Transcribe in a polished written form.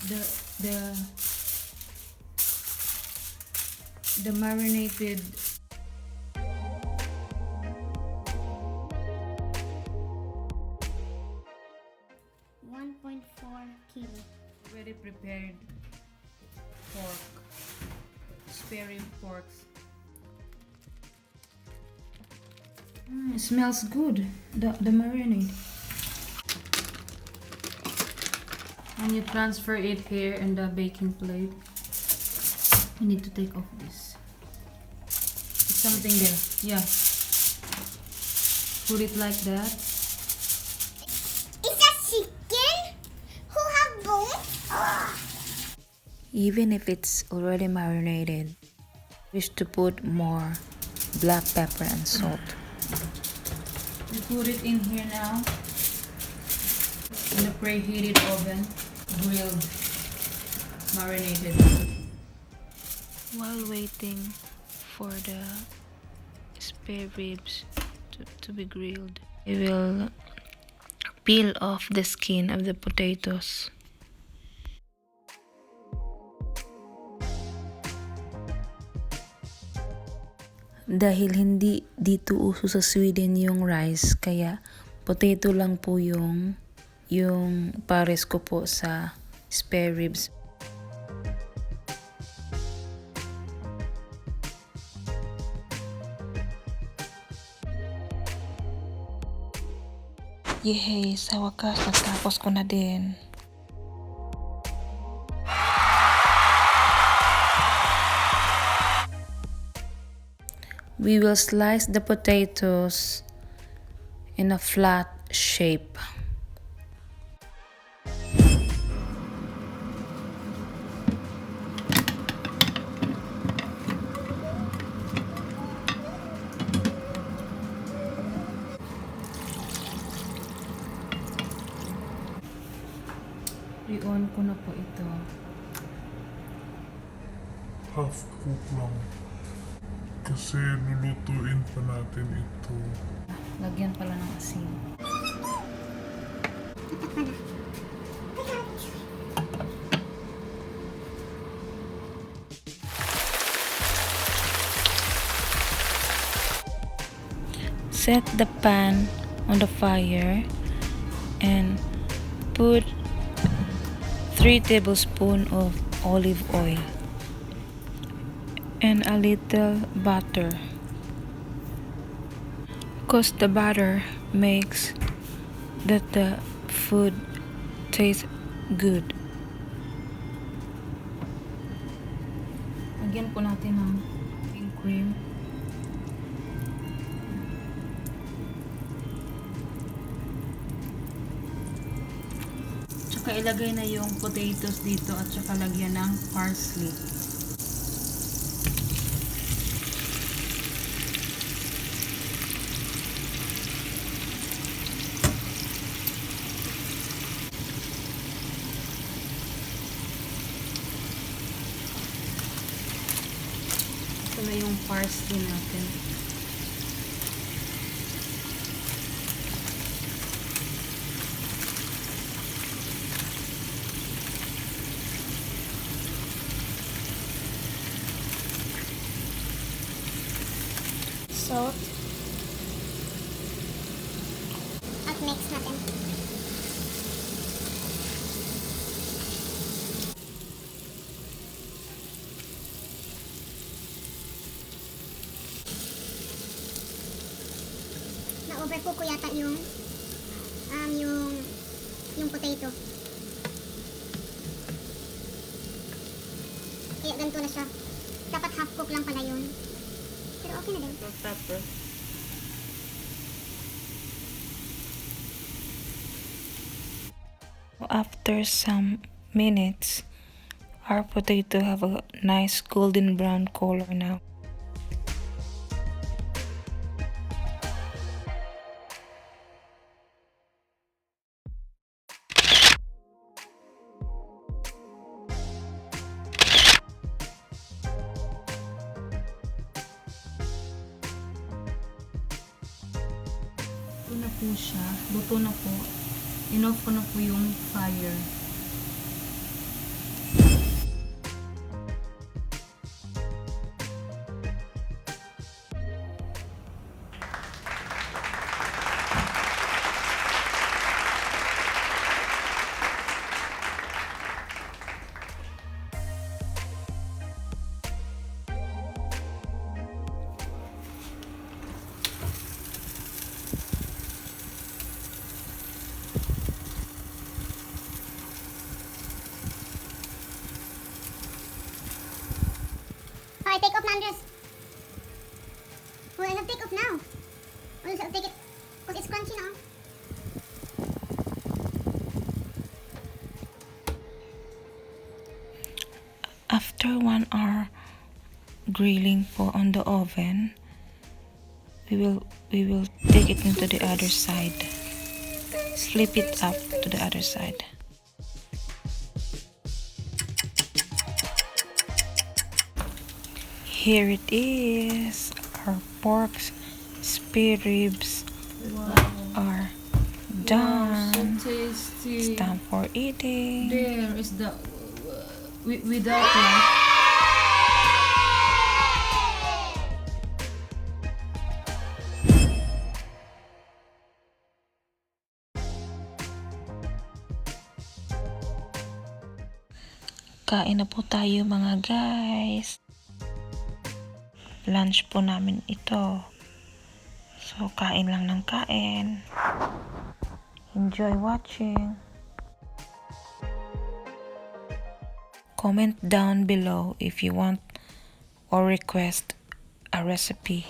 the the marinated 1.4 kilo. already prepared pork, spare rib porks. It smells good, the marinade. And you transfer it here in the baking plate. You need to take off this. It's something there. Yeah. Put it like that. Is that chicken? Who have bones? Even if it's already marinated, wish to put more black pepper and salt. You put it in here now. In the preheated oven, grilled, marinated. While waiting for the spare ribs to be grilled, we will peel off the skin of the potatoes. Dahil hindi dito uso sa Sweden yung rice, kaya potato lang po yung pares ko po sa spare ribs. Yehey, sa wakas natapos ko na din. We will slice the potatoes in a flat shape. I-on ko na po ito. Half cook lang. Kasi lulutuin pa natin ito. Lagyan pala ng asin. Set the pan on the fire and put 3 tablespoons of olive oil and a little butter, because the butter makes that the food tastes good. Lagyan po natin ng whipping cream. Tsaka ilagay na yung potatoes dito at tsaka lagyan ng parsley. Ito na yung parsley natin. Salt. At mix natin. Na-overcook ko yata yung potato. Kaya ganito na siya. Dapat half cook lang pala yun. Pero okay na din. Pepper. After some minutes, our potato have a nice golden brown color now. Ito na po siya. Luto na po. In-off ko na po yung fire. take off na, Andres. Oh, I have take off now. I'll take it. Because it's crunchy now. After 1 hour grilling po on the oven, we will take it into the other side. Flip it up to the other side. Here it is. Our pork spare ribs are done. So tasty. It's time for eating. There is the without rice. Kain na po tayo mga guys. Lunch po namin ito. So, kain lang ng kain. Enjoy watching. Comment down below if you want or request a recipe.